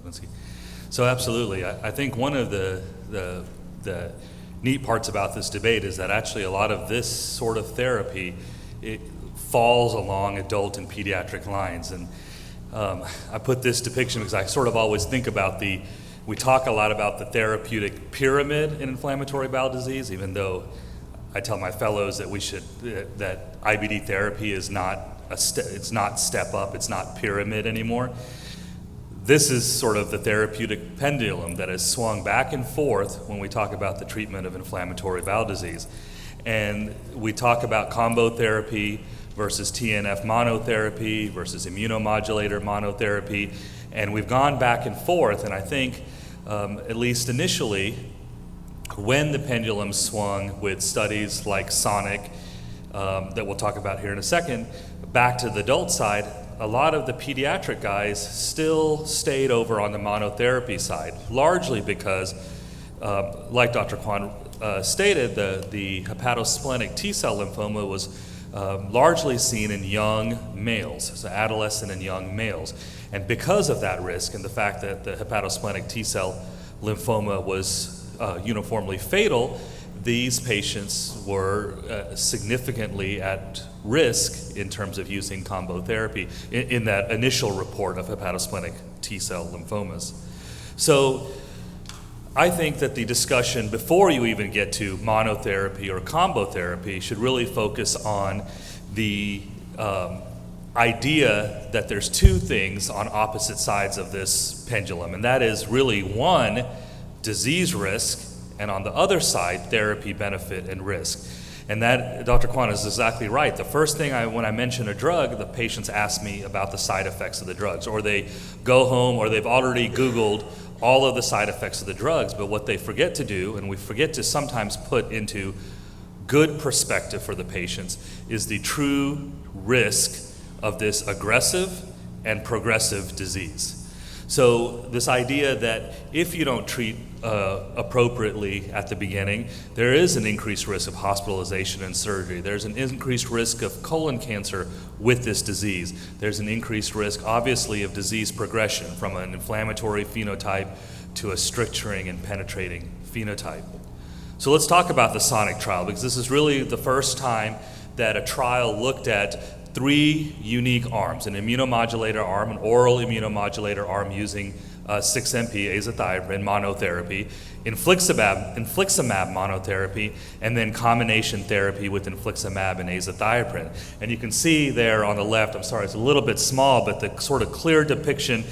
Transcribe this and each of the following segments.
Dubinsky. So absolutely, I think one of the neat parts about this debate is that actually a lot of this sort of therapy, it falls along adult and pediatric lines. And I put this depiction because I sort of always think about we talk a lot about the therapeutic pyramid in inflammatory bowel disease, even though I tell my fellows that that IBD therapy is not it's not step up, it's not pyramid anymore. This is sort of the therapeutic pendulum that has swung back and forth when we talk about the treatment of inflammatory bowel disease. And we talk about combo therapy versus TNF monotherapy versus immunomodulator monotherapy. And we've gone back and forth, and I think, at least initially, when the pendulum swung with studies like SONIC, that we'll talk about here in a second, back to the adult side, a lot of the pediatric guys still stayed over on the monotherapy side, largely because, like Dr. Kwan stated, the hepatosplenic T-cell lymphoma was largely seen in young males, so adolescent and young males. And because of that risk and the fact that the hepatosplenic T-cell lymphoma was uniformly fatal, these patients were significantly at risk in terms of using combo therapy in that initial report of hepatosplenic T-cell lymphomas. So I think that the discussion before you even get to monotherapy or combo therapy should really focus on the idea that there's two things on opposite sides of this pendulum, and that is really one, disease risk, and on the other side, therapy benefit and risk. And that, Dr. Kwan is exactly right. The first thing when I mention a drug, the patients ask me about the side effects of the drugs, or they go home or they've already Googled all of the side effects of the drugs, but what they forget to do, and we forget to sometimes put into good perspective for the patients, is the true risk of this aggressive and progressive disease. So this idea that if you don't treat appropriately at the beginning, there is an increased risk of hospitalization and surgery. There's an increased risk of colon cancer with this disease. There's an increased risk, obviously, of disease progression from an inflammatory phenotype to a stricturing and penetrating phenotype. So let's talk about the SONIC trial, because this is really the first time that a trial looked at three unique arms: an immunomodulator arm, an oral immunomodulator arm using 6-MP azathioprine monotherapy, infliximab monotherapy, and then combination therapy with infliximab and azathioprine. And you can see there on the left, I'm sorry, it's a little bit small, but the sort of clear depiction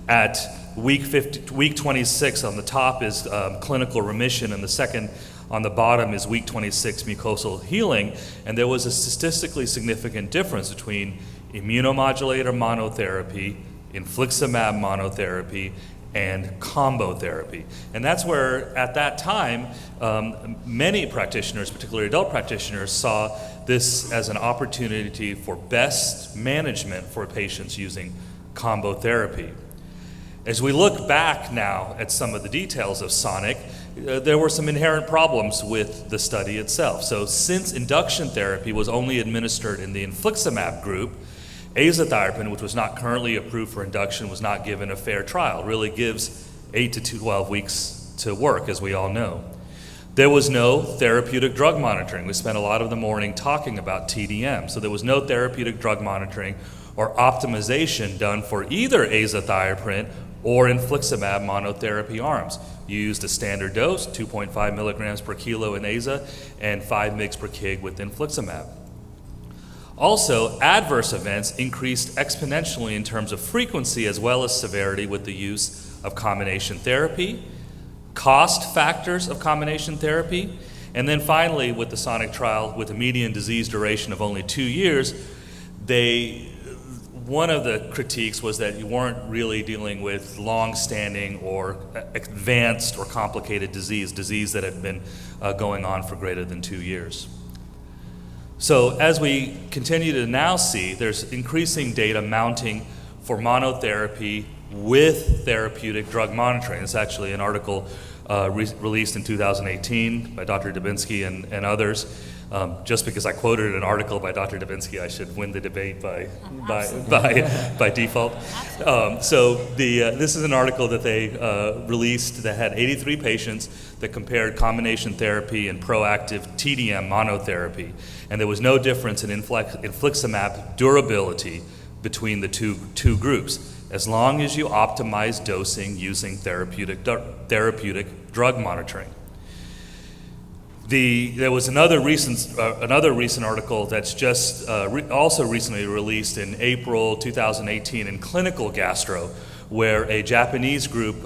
at week 26 on the top is clinical remission, and the second on the bottom is week 26 mucosal healing. And there was a statistically significant difference between immunomodulator monotherapy, infliximab monotherapy, and combo therapy. And that's where, at that time, many practitioners, particularly adult practitioners, saw this as an opportunity for best management for patients using combo therapy. As we look back now at some of the details of SONIC, there were some inherent problems with the study itself. So since induction therapy was only administered in the infliximab group, azathioprine, which was not currently approved for induction, was not given a fair trial. It really gives 8 to 12 weeks to work, as we all know. There was no therapeutic drug monitoring. We spent a lot of the morning talking about TDM. So there was no therapeutic drug monitoring or optimization done for either azathioprine or infliximab monotherapy arms. You used a standard dose, 2.5 milligrams per kilo in aza and 5 mg per kg with infliximab. Also, adverse events increased exponentially in terms of frequency as well as severity with the use of combination therapy, cost factors of combination therapy, and then finally with the SONIC trial, with a median disease duration of only 2 years, one of the critiques was that you weren't really dealing with long-standing or advanced or complicated disease that had been going on for greater than 2 years. So as we continue to now see, there's increasing data mounting for monotherapy with therapeutic drug monitoring. It's actually an article released in 2018 by Dr. Dubinsky and others Just because I quoted an article by Dr. Dubinsky, I should win the debate by default. This is an article that they released that had 83 patients that compared combination therapy and proactive TDM monotherapy, and there was no difference in infliximab durability between the two groups, as long as you optimize dosing using therapeutic drug monitoring. There was another recent article that's just also recently released in April 2018 in Clinical Gastro, where a Japanese group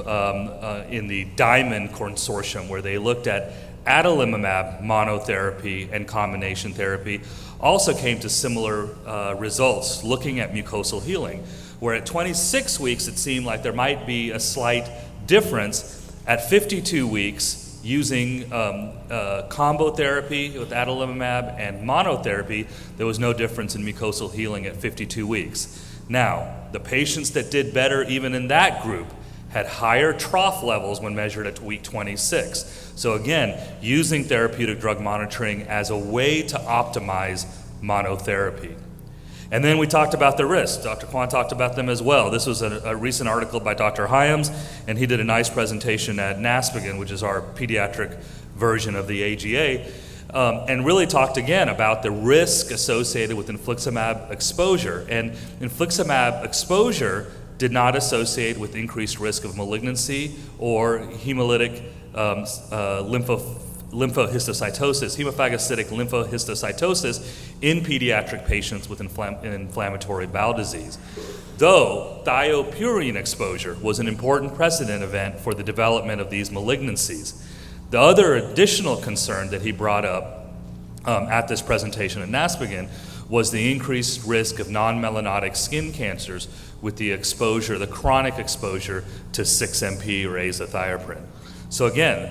in the Diamond Consortium, where they looked at adalimumab monotherapy and combination therapy, also came to similar results looking at mucosal healing, where at 26 weeks it seemed like there might be a slight difference. At 52 weeks, using combo therapy with adalimumab and monotherapy, there was no difference in mucosal healing at 52 weeks. Now, the patients that did better even in that group had higher trough levels when measured at week 26. So again, using therapeutic drug monitoring as a way to optimize monotherapy. And then we talked about the risks. Dr. Kwan talked about them as well. This was a recent article by Dr. Hyams, and he did a nice presentation at NASPGHAN, which is our pediatric version of the AGA, and really talked again about the risk associated with infliximab exposure. And infliximab exposure did not associate with increased risk of malignancy or hemolytic lymphohistiocytosis, hemophagocytic lymphohistiocytosis in pediatric patients with inflammatory bowel disease. Though thiopurine exposure was an important precedent event for the development of these malignancies. The other additional concern that he brought up at this presentation at NASPGHAN was the increased risk of non-melanotic skin cancers with the exposure, the chronic exposure to 6-MP or azathioprine. So again,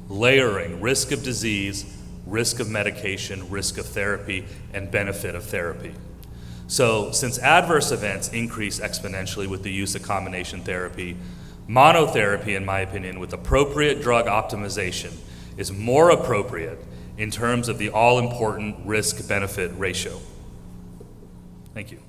layering risk of disease, risk of medication, risk of therapy, and benefit of therapy. So since adverse events increase exponentially with the use of combination therapy, monotherapy, in my opinion, with appropriate drug optimization is more appropriate in terms of the all-important risk-benefit ratio. Thank you.